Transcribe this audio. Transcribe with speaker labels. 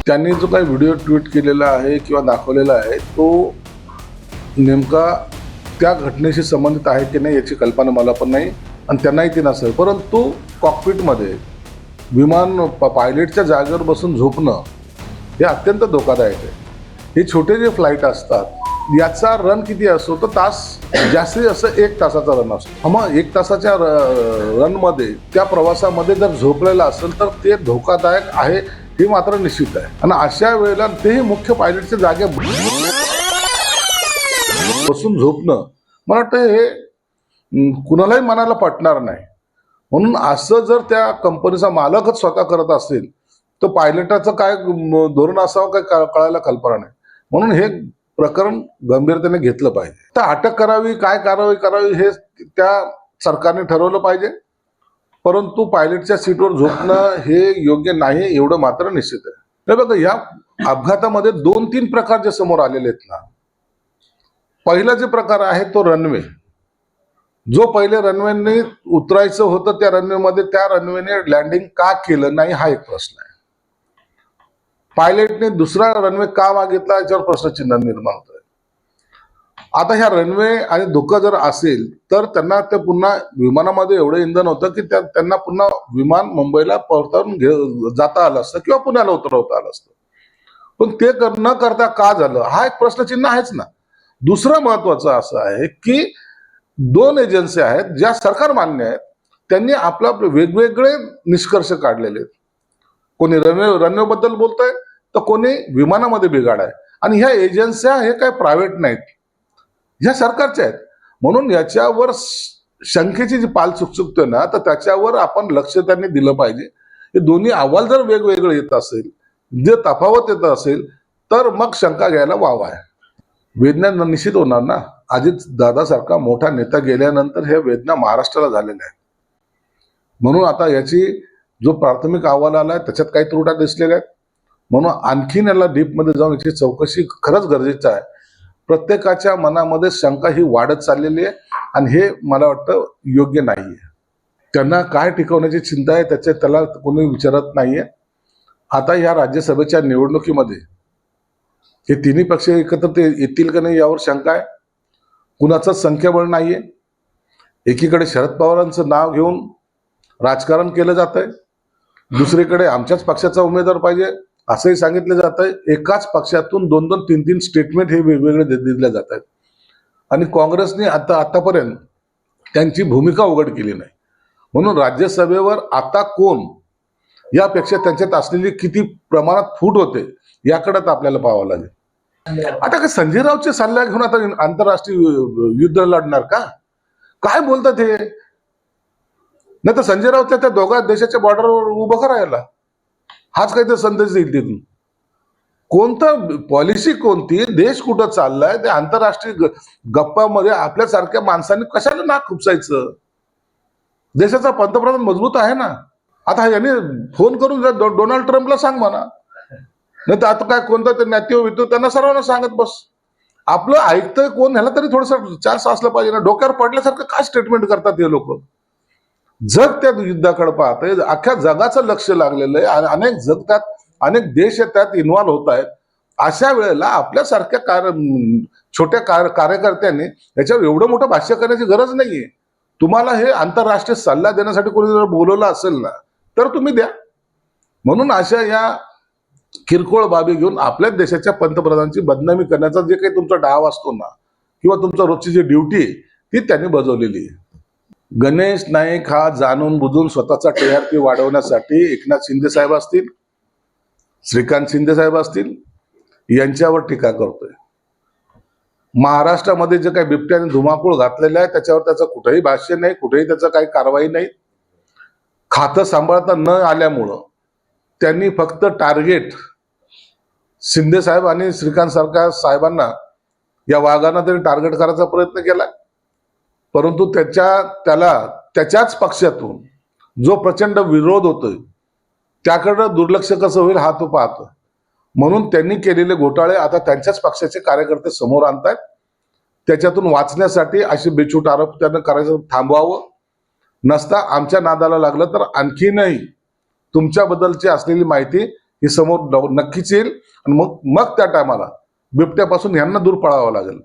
Speaker 1: त्यांनी जो काही व्हिडिओ ट्विट केलेला आहे किंवा दाखवलेला आहे तो नेमका त्या घटनेशी संबंधित आहे की नाही याची कल्पना मला पण नाही आणि त्यांनाही ती नसेल. परंतु कॉकपिटमध्ये विमान पायलटच्या जागेवर बसून झोपणं हे अत्यंत धोकादायक आहे. हे छोटे जे फ्लाईट असतात याचा रन किती असतो तर तास जास्तीत जास्त 1 तासाचा रन असतो. मग 1 तासाच्या रनमध्ये त्या प्रवासामध्ये जर झोपलेला असेल तर ते धोकादायक आहे हे मात्र निश्चित आहे. आणि अशा वेळेला तेही मुख्य पायलटच्या जागे बसून झोपणं मला वाटतं हे कुणालाही मनाला पटणार नाही. म्हणून असं जर त्या कंपनीचा मालकच स्वतः करत असेल तर पायलटाचं काय धोरण असावं काय कळायला कल्पना नाही. म्हणून हे प्रकरण गंभीरतेने घेतलं पाहिजे. तर अटक करावी काय कारवाई करावी हे त्या सरकारने ठरवलं पाहिजे. परंतु पायलटच्या सीटवर झोपणं हे योग्य नाही एवढं मात्र निश्चित आहे. हे बघा या अपघातामध्ये 2-3 प्रकार जे समोर आलेले आहेत ना. पहिला जे प्रकार आहे तो रनवे. जो पहिले रनवेने उतरायचं होतं त्या रनवेमध्ये त्या रनवेने लँडिंग का केलं नाही हा एक प्रश्न आहे. पायलटने दुसरा रनवे का मागितला याच्यावर प्रश्नचिन्ह निर्माण होतोय. आता ह्या रनवे आणि धोका जर असेल तर त्यांना ते पुन्हा विमानामध्ये एवढं इंधन होतं की त्यांना पुन्हा विमान मुंबईला परतून जाता आलं असतं किंवा पुण्याला उतरवता आलं असतं. पण ते न करता का झालं हा एक प्रश्नचिन्ह आहेच ना. दुसरं महत्वाचं असं आहे की 2 एजन्सी आहेत ज्या सरकार मान्य आहेत त्यांनी आपला वेगवेगळे निष्कर्ष काढलेले आहेत. कोणी रनवे बद्दल बोलतंय तर कोणी विमानामध्ये बिघाड आहे. आणि ह्या एजन्स्या हे काय प्रायव्हेट नाहीत, ह्या सरकारच्या आहेत. म्हणून याच्यावर शंकेची जी पाल चुकचुकते ना तर त्याच्यावर आपण लक्ष त्यांनी दिलं पाहिजे. हे दोन्ही अहवाल जर वेगवेगळे येत असेल जे तफावत येत असेल तर मग शंका घ्यायला वाव आहे. वेदना निश्चित होणार ना. अजित दादासारखा मोठा नेता गेल्यानंतर हे वेदना महाराष्ट्राला झालेल्या आहेत. म्हणून आता याची जो प्राथमिक अहवाल आला त्याच्यात काही त्रुटा दिसलेल्या आहेत. म्हणून आणखीन याला डीपमध्ये जाऊन याची चौकशी खरंच गरजेचं आहे. प्रत्येकाच्या मनामध्ये शंका ही वाढत चाललेली आहे आणि हे मला वाटतं योग्य नाहीये. त्यांना काय टिकवण्याची चिंता आहे त्याला कोणी विचारत नाहीये. आता या राज्यसभेच्या निवडणुकीमध्ये हे तिन्ही पक्ष एकत्र येतील का नाही यावर शंका आहे. कुणाचं संख्याबळ नाहीये. एकीकडे शरद पवारांचं नाव घेऊन राजकारण केलं जात आहे, दुसरीकडे आमच्याच पक्षाचा उमेदवार पाहिजे असंही सांगितलं जात आहे. एकाच पक्षातून 2-2, 3-3 स्टेटमेंट हे वेगवेगळे दिले जात आहेत. आणि काँग्रेसने आतापर्यंत त्यांची भूमिका उघड केली नाही. म्हणून राज्यसभेवर आता कोण यापेक्षा त्यांच्यात असलेली किती प्रमाणात फूट होते याकडे आपल्याला पाहावं लागेल. आता काय संजय राऊतचे सल्ला घेऊन आता आंतरराष्ट्रीय युद्ध लढणार का? काय बोलतात हे? नाही तर संजय राऊतच्या त्या दोघा देशाच्या बॉर्डरवर उभं करायला हाच काहीतरी संदेश देईल तिथून. कोणतं पॉलिसी कोणती, देश कुठं चाललाय ते आंतरराष्ट्रीय गप्पामध्ये आपल्यासारख्या माणसांनी कशाला नाक खुपसायचं? देशाचा पंतप्रधान मजबूत आहे ना. आता याने फोन करून डोनाल्ड ट्रम्पला सांग म्हणा. नाही तर आता काय कोणतं ते नातेव वितो त्यांना सर्वांना सांगत बस. आपलं ऐकतंय कोण ह्याला तरी थोडंसं चान्स असलं पाहिजे ना. डोक्यावर पडल्यासारखं काय स्टेटमेंट करतात हे लोक? जग त्या युद्धाकडे पाहतंय, अख्ख्या जगाचं लक्ष लागलेलं आहे आणि अनेक जग त्यात अनेक देश त्यात इन्व्हॉल्व्ह होत आहेत. अशा वेळेला आपल्यासारख्या छोट्या कार्यकर्त्यांनी याच्यावर एवढं मोठं भाष्य करण्याची गरज नाहीये. तुम्हाला हे आंतरराष्ट्रीय सल्ला देण्यासाठी कोणी जर बोलवलं असेल ना तर तुम्ही द्या. म्हणून अशा या किरकोळ बाबी घेऊन आपल्याच देशाच्या पंतप्रधानांची बदनामी करण्याचा जे काही तुमचा डाव असतो ना किंवा तुमचा रोजची जी ड्युटी आहे ती त्यांनी बजावलेली आहे. गणेश नाईक हा जाणून बुजून स्वतःचा TRP वाढवण्यासाठी एकनाथ शिंदे साहेब असतील, श्रीकांत शिंदे साहेब असतील यांच्यावर टीका करतोय. महाराष्ट्रामध्ये जे काही बिबट्याने धुमाकूळ घातलेला आहे त्याच्यावर त्याचं कुठेही भाष्य नाही, कुठेही त्याचं काही कारवाई नाही. खातं सांभाळता न आल्यामुळं त्यांनी फक्त टार्गेट शिंदे साहेब आणि श्रीकांत सारख्या साहेबांना या वाघांना त्यांनी टार्गेट करायचा प्रयत्न केला. परंतु त्याला त्याच्याच पक्षातून जो प्रचंड विरोध होतोय त्याकडं दुर्लक्ष कसं होईल हा तो पाहतो. म्हणून त्यांनी केलेले घोटाळे आता त्यांच्याच पक्षाचे कार्यकर्ते समोर आणतायत. त्याच्यातून वाचण्यासाठी असे बेछूट आरोप त्यांना करायचं थांबवावं. नसता आमच्या नादाला लागलं तर आणखीनही तुमच्याबद्दलची असलेली माहिती हे समोर नक्कीच येईल आणि मग मग त्या टायमाला बिबट्यापासून यांना दूर पळावं लागेल.